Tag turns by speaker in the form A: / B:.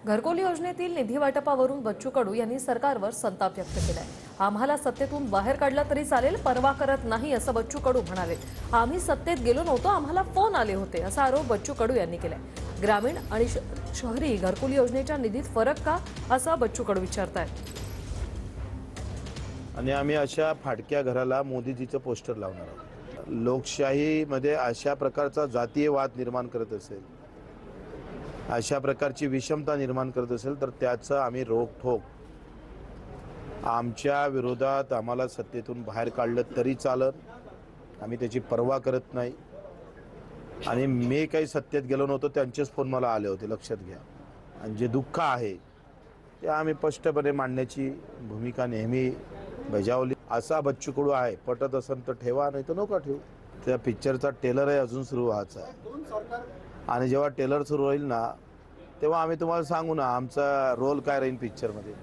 A: घरकुल योजनेतील निधी वाटपावरून बच्चू कडू यांनी सरकारवर संताप व्यक्त केलाय। आम्हाला सत्तेतून बाहेर काढलं तरी चालेल, परवा करत नाही असं बच्चू कडू म्हणाले। आम्ही सत्तेत गेलो नव्हतो, आम्हाला फोन आले होते असा आरोप बच्चू कडू यांनी केलाय। ग्रामीण आणि शहरी घरकुल योजनेच्या निधीत फरक का, असं बच्चू कडू विचारतायत।
B: आणि आम्ही अशा फाटक्या घराला मोदीजीचं पोस्टर लावणार आहोत। लोकशाहीमध्ये अशा प्रकारचा जातीय वाद निर्माण करत असेल, अशा प्रकारची विषमता निर्माण करत असेल तर त्याचं आम्ही रोखठोक, आमच्या विरोधात आम्हाला सत्तेतून बाहेर काढलं तरी चालत, आम्ही त्याची पर्वा करत नाही। आणि मी काही सत्तेत गेलो नव्हतो, त्यांचेच फोन मला आले होते, लक्षात घ्या। आणि जे दुःख आहे ते आम्ही स्पष्टपणे मांडण्याची भूमिका नेहमी बजावली। असा बच्चू कडू आहे, पटत असेल तर ठेवा, नाही तर नका ठेवू। त्या पिक्चरचा टेलर आहे अजून सुरू व्हायचा आहे, आणि जेव्हा टेलर सुरू होईल ना तेव्हा आम्ही तुम्हाला सांगू ना आमचा रोल काय राहील पिक्चरमध्ये।